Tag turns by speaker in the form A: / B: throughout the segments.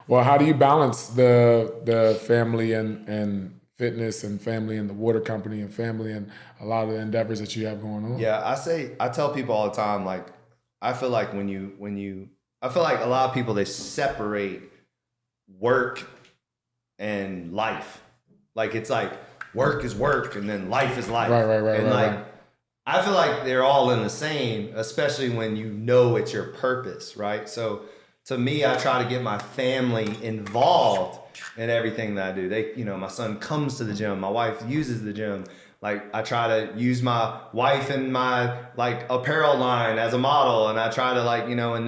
A: Well, how do you balance the family and fitness and family and the water company and family and a lot of the endeavors that you have going on?
B: Yeah, I tell people all the time, like, I feel like I feel like a lot of people, they separate work and life. Like, it's like work is work and then life is life.
A: Right.
B: I feel like they're all in the same, especially when you know it's your purpose, right? So to me, I try to get my family involved in everything that I do. My son comes to the gym, my wife uses the gym. Like, I try to use my wife and my like apparel line as a model, and I try to and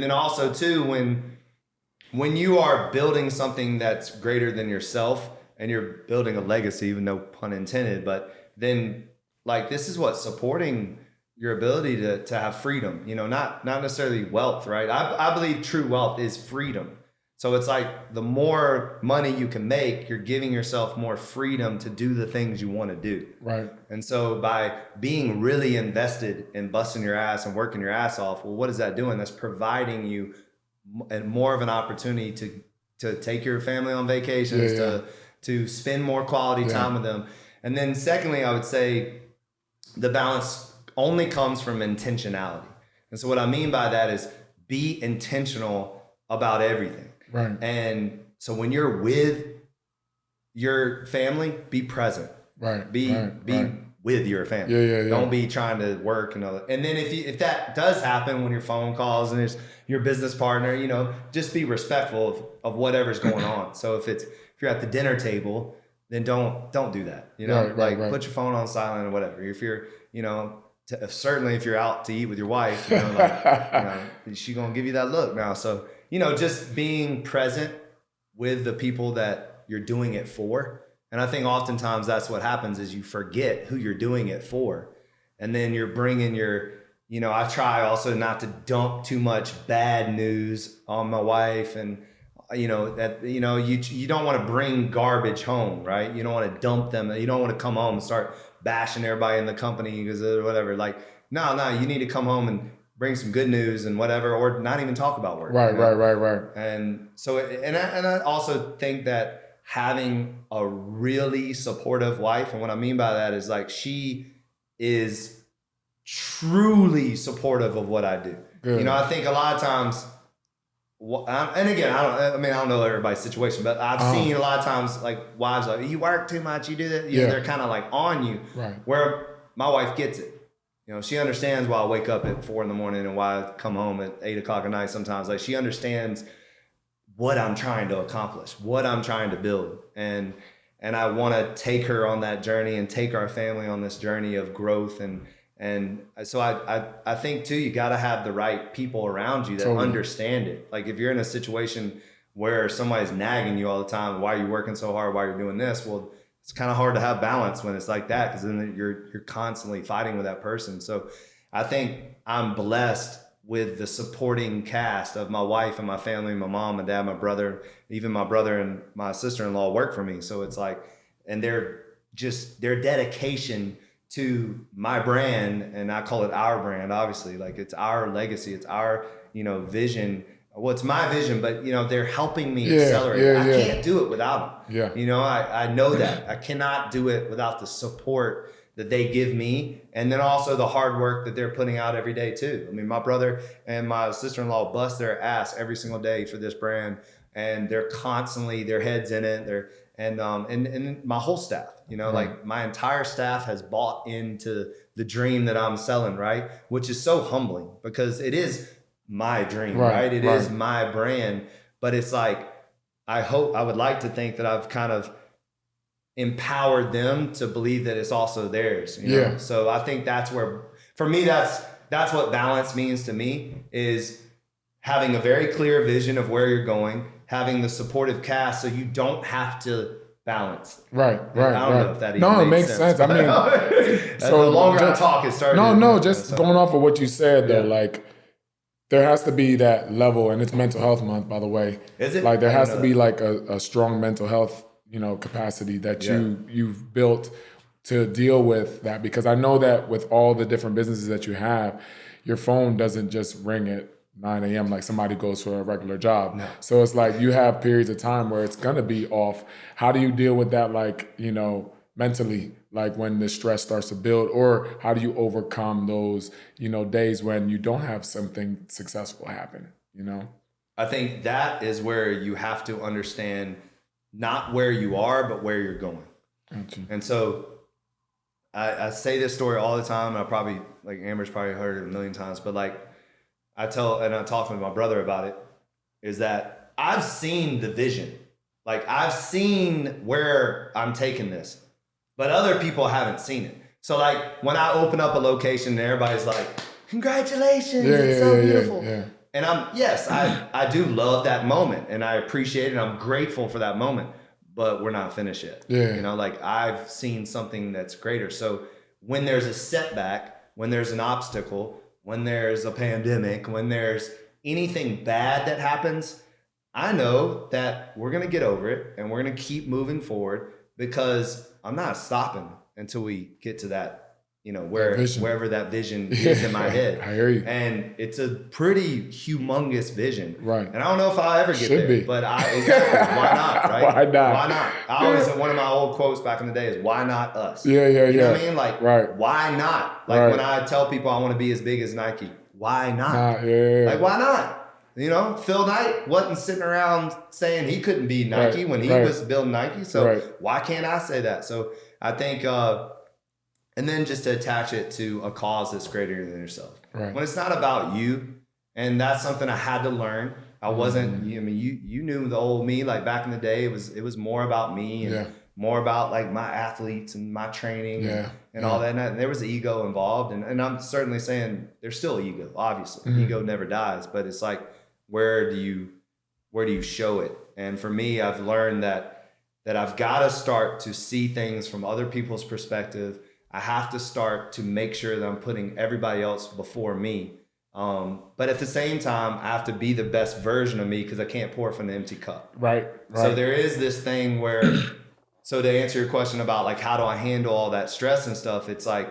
B: then also too, when you are building something that's greater than yourself and you're building a legacy, even though pun intended, but then like, this is what supporting your ability to have freedom, not necessarily wealth, right? I believe true wealth is freedom. So it's like, the more money you can make, you're giving yourself more freedom to do the things you want to do.
A: Right.
B: And so by being really invested in busting your ass and working your ass off, well, what is that doing? That's providing you more of an opportunity to take your family on vacations, to spend more quality time with them. And then secondly, I would say the balance only comes from intentionality. And so what I mean by that is, be intentional about everything.
A: Right.
B: And so when you're with your family, be present.
A: Right.
B: Be with your family.
A: Yeah.
B: Don't be trying to work and all that. And then if that does happen when your phone calls and it's your business partner, just be respectful of whatever's going on. So if you're at the dinner table, then don't do that. Right. Put your phone on silent or whatever. If you're, certainly if you're out to eat with your wife, she gonna give you that look now. So, just being present with the people that you're doing it for. And I think oftentimes that's what happens, is you forget who you're doing it for. And then you're bringing I try also not to dump too much bad news on my wife, and you don't want to bring garbage home, right? You don't want to dump them. You don't want to come home and start bashing everybody in the company because of whatever. Like, no, you need to come home and bring some good news and whatever, or not even talk about work.
A: Right.
B: And so, and I also think that having a really supportive wife, and what I mean by that is, like, she is truly supportive of what I do. Good. I think a lot of times, and again, I don't know everybody's situation, but I've seen a lot of times, like, wives like, you work too much, you do that. They're kind of like on you.
A: Right.
B: Where my wife gets it. She understands why I wake up at 4 a.m. and why I come home at 8 o'clock at night sometimes. Like, she understands what I'm trying to accomplish, what I'm trying to build. And I want to take her on that journey and take our family on this journey of growth. And so I think too, you got to have the right people around you that understand it. Like, if you're in a situation where somebody's nagging you all the time, why are you working so hard? Why are you doing this? Well, it's kind of hard to have balance when it's like that, because then you're constantly fighting with that person. So I think I'm blessed with the supporting cast of my wife and my family, my mom, my dad, my brother, even my brother and my sister-in-law work for me. So it's like, and their dedication to my brand, and I call it our brand, obviously, like, it's our legacy, it's our, vision. Well, it's my vision, but they're helping me accelerate. I can't do it without them. I know that I cannot do it without the support that they give me, and then also the hard work that they're putting out every day too. I mean, my brother and my sister-in-law bust their ass every single day for this brand, and they're constantly, their heads in it. And my whole staff, like, my entire staff has bought into the dream that I'm selling, right? Which is so humbling, because it is my dream, right? It is my brand, but it's like, I would like to think that I've kind of empowered them to believe that it's also theirs. So I think that's where, for me, that's what balance means to me, is having a very clear vision of where you're going, having the supportive cast, so you don't have to balance.
A: Right.
B: I don't know if that even makes sense.
A: I mean,
B: so the longer I talk, it starts.
A: Going off of what you said though, like, there has to be that level, and it's Mental Health Month, by the way.
B: Is it?
A: Like, there has to be like a strong mental health, capacity that you've built to deal with that, because I know that with all the different businesses that you have, your phone doesn't just ring at 9 a.m. like somebody goes for a regular job.
B: No.
A: So it's like you have periods of time where it's gonna be off. How do you deal with that, like, you know, mentally, like when the stress starts to build, or how do you overcome those, you know, days when you don't have something successful happen, you know?
B: I think that is where you have to understand not where you are, but where you're going.
A: Gotcha.
B: And so I say this story all the time, and I probably, like Amber's probably heard it a million times, but like I talk with my brother about it, is that I've seen the vision. Like I've seen where I'm taking this, but other people haven't seen it. So like when I open up a location and everybody's like, congratulations, it's so beautiful.
A: Yeah.
B: And I do love that moment, and I appreciate it, and I'm grateful for that moment, but we're not finished yet.
A: Yeah.
B: You know, like I've seen something that's greater. So when there's a setback, when there's an obstacle, when there's a pandemic, when there's anything bad that happens, I know that we're going to get over it and we're going to keep moving forward, because I'm not stopping until we get to that, you know, wherever that vision is in my head.
A: I hear you.
B: And it's a pretty humongous vision.
A: Right.
B: And I don't know if I'll ever get
A: Should
B: there,
A: be.
B: but why not, right?
A: Why not?
B: Why not? I always, one of my old quotes back in the day is, why not us?
A: Yeah.
B: You know what I mean? Like,
A: right.
B: Why not? Like when I tell people I want to be as big as Nike, why not? Like, why not? You know, Phil Knight wasn't sitting around saying he couldn't be Nike when he was building Nike. So why can't I say that? So I think, and then just to attach it to a cause that's greater than yourself.
A: Right.
B: When it's not about you, and that's something I had to learn. I wasn't, I mean, you knew the old me, like back in the day, it was more about me and more about like my athletes and my training and all that. And there was ego involved. And I'm certainly saying there's still ego, obviously. Ego never dies, but it's like, where do you show it? And for me, I've learned that I've got to start to see things from other people's perspective. I have to start to make sure that I'm putting everybody else before me. But at the same time, I have to be the best version of me, because I can't pour from an empty cup.
A: Right.
B: So there is this thing where, so to answer your question about like, how do I handle all that stress and stuff? It's like,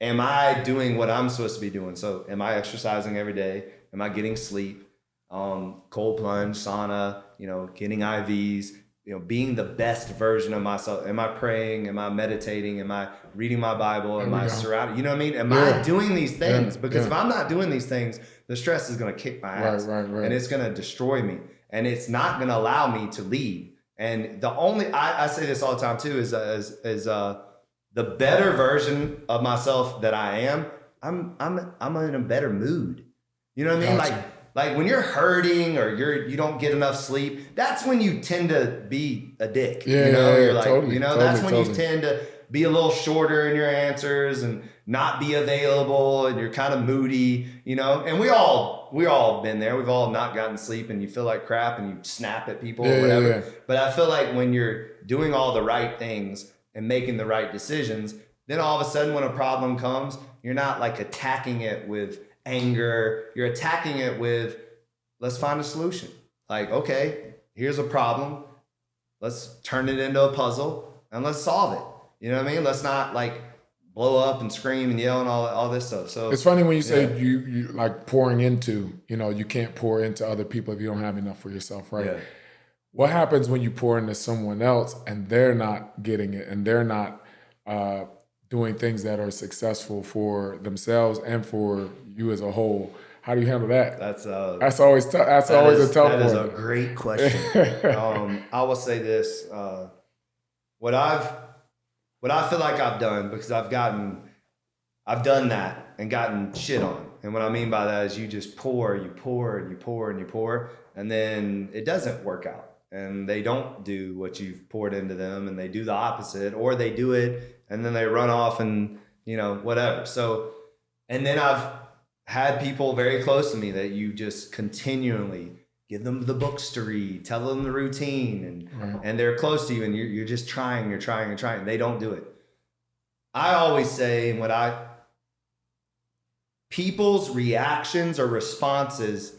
B: am I doing what I'm supposed to be doing? So am I exercising every day? Am I getting sleep? Cold plunge, sauna, you know, getting IVs, you know, being the best version of myself. Am I praying? Am I meditating? Am I reading my Bible? Am I surrounded? You know what I mean? Am I doing these things? Because if I'm not doing these things, the stress is going to kick my ass. Right. And it's going to destroy me. And it's not going to allow me to lead. And the only, I say this all the time too, is the better version of myself that I am, I'm in a better mood. You know what I mean?
A: Gotcha.
B: Like when you're hurting or you don't get enough sleep, that's when you tend to be a dick. You're like,
A: totally,
B: you know, that's when you tend to be a little shorter in your answers and not be available, and you're kind of moody, you know. And we all been there. We've all not gotten sleep, and you feel like crap, and you snap at people or whatever. Yeah. But I feel like when you're doing all the right things and making the right decisions, then all of a sudden when a problem comes, you're not like attacking it with anger. You're attacking it with, let's find a solution. Like, okay, here's a problem. Let's turn it into a puzzle and let's solve it. You know what I mean? Let's not like blow up and scream and yell and all this stuff. So
A: it's funny when you say you like pouring into, you know, you can't pour into other people if you don't have enough for yourself, right? Yeah. What happens when you pour into someone else and they're not getting it and they're not doing things that are successful for themselves and for you as a whole? How do you handle that? That's always tough. That's always a tough one.
B: That is a great question. I will say this: what I feel like I've done, because I've done that and gotten shit on. And what I mean by that is you just pour, and you pour, and then it doesn't work out. And they don't do what you've poured into them, and they do the opposite, or they do it and then they run off and, you know, whatever. So, and then I've had people very close to me that you just continually give them the books to read, tell them the routine, and they're close to you, and you're just trying. They don't do it. I always say people's reactions or responses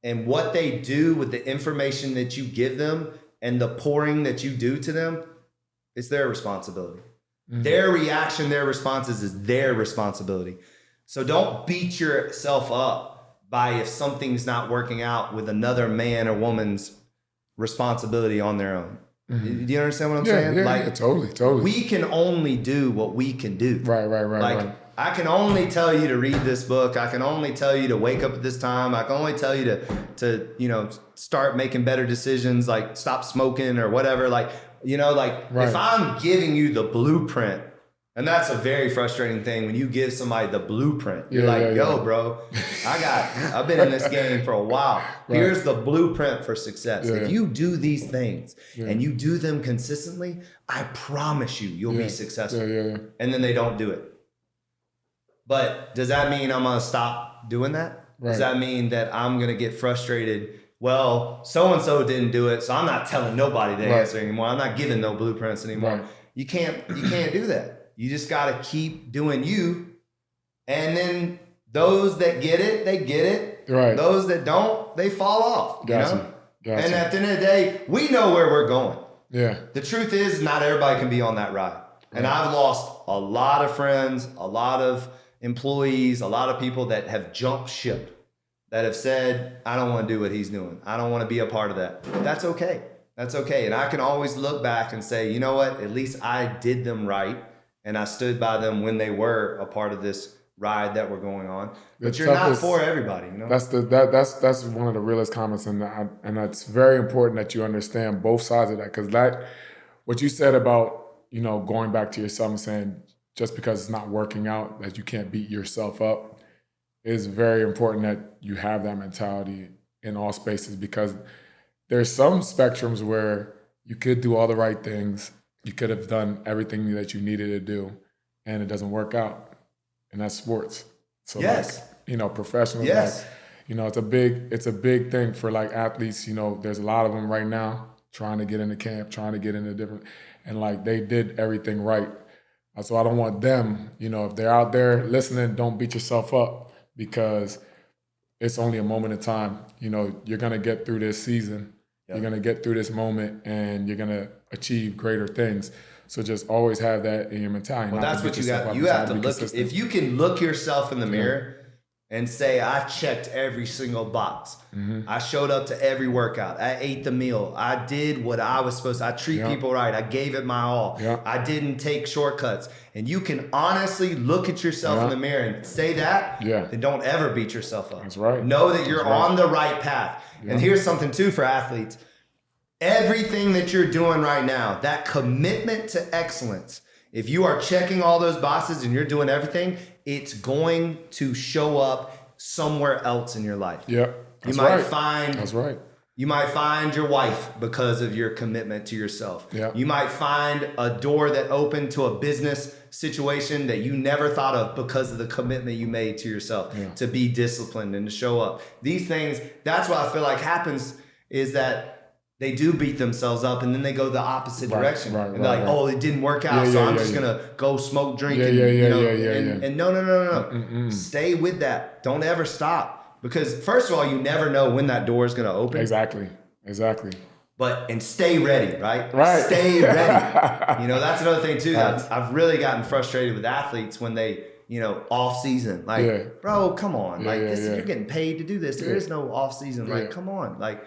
B: and what they do with the information that you give them and the pouring that you do to them, it's their responsibility. Mm-hmm. Their reaction, their responses is their responsibility. So don't beat yourself up by if something's not working out with another man or woman's responsibility on their own. Mm-hmm. Do you understand what I'm saying?
A: Yeah, totally.
B: We can only do what we can do.
A: Right.
B: I can only tell you to read this book. I can only tell you to wake up at this time. I can only tell you to start making better decisions, like stop smoking or whatever. If I'm giving you the blueprint, and that's a very frustrating thing when you give somebody the blueprint. You're bro, I've been in this game for a while. Right. Here's the blueprint for success. Yeah. If you do these things and you do them consistently, I promise you'll be successful. Yeah. And then they don't do it. But does that mean I'm going to stop doing that? Right. Does that mean that I'm going to get frustrated? Well, so-and-so didn't do it, so I'm not telling nobody to answer anymore. I'm not giving no blueprints anymore. Right. You can't do that. You just got to keep doing you. And then those that get it, they get it. Right. Those that don't, they fall off. Gotcha. And at the end of the day, we know where we're going. Yeah. The truth is not everybody can be on that ride. Right. And I've lost a lot of friends, a lot of employees, a lot of people that have jumped ship, that have said, I don't want to do what he's doing. I don't want to be a part of that. That's okay. That's okay. And I can always look back and say, you know what? At least I did them right. And I stood by them when they were a part of this ride that we're going on. But you're not for everybody, you know? That's
A: one of the realest comments. And it's very important that you understand both sides of that. Because what you said about, going back to yourself and saying, just because it's not working out, that you can't beat yourself up, is very important that you have that mentality in all spaces, because there's some spectrums where you could do all the right things, you could have done everything that you needed to do, and it doesn't work out. And that's sports. So professionals, it's a big thing for athletes. There's a lot of them right now trying to get into camp, trying to get into different, and they did everything right. So I don't want them, if they're out there listening, don't beat yourself up, because it's only a moment in time. You're going to get through this season. Yep. You're going to get through this moment, and you're going to achieve greater things. So just always have that in your mentality.
B: Well, that's what you got. You have to look. If you can look yourself in the mirror and say, I checked every single box. Mm-hmm. I showed up to every workout. I ate the meal. I did what I was supposed to. I treat people right. I gave it my all. I didn't take shortcuts. And you can honestly look at yourself in the mirror and say that, then don't ever beat yourself up.
A: That's right.
B: Know that you're on the right path. And here's something too for athletes. Everything that you're doing right now, that commitment to excellence, if you are checking all those boxes and you're doing everything, it's going to show up somewhere else in your life.
A: Yeah.
B: That's right. You might find your wife because of your commitment to yourself. Yeah. You might find a door that opened to a business situation that you never thought of because of the commitment you made to yourself to be disciplined and to show up. These things, that's what I feel like happens, is that they do beat themselves up and then they go the opposite direction. And they're like, oh, it didn't work out, so I'm just going to go smoke, drink. And no. Mm-mm. Stay with that. Don't ever stop. Because first of all, you never know when that door is going to open.
A: Exactly.
B: And stay ready, right? Stay ready. That's another thing too. I've really gotten frustrated with athletes when they, off season. Bro, come on. You're getting paid to do this. There is no off season. Come on. But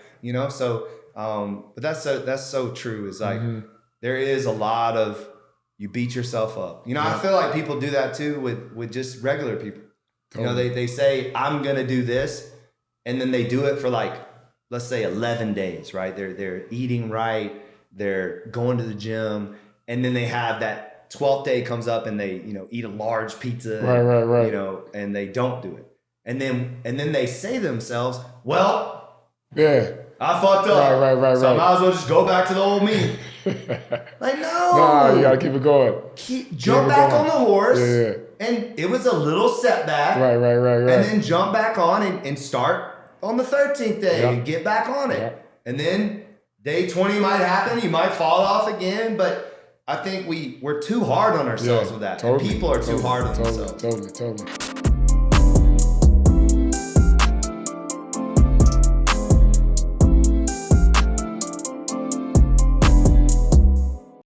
B: that's so true. Is there is a lot of, you beat yourself up. I feel like people do that too with just regular people. Totally. They say, I'm going to do this. And then they do it for let's say 11 days, right? They're eating right. They're going to the gym. And then they have that 12th day comes up and they, eat a large pizza. Right. And they don't do it. And then they say to themselves, well, I fucked up. Right. So I might as well just go back to the old me. No,
A: you gotta keep it going.
B: Jump back on the horse. And it was a little setback. Right. And then jump back on and start on the 13th day and get back on it. And then day 20 might happen. You might fall off again. But I think we're too hard on ourselves with that. Totally, and people are too hard on themselves.
A: Totally.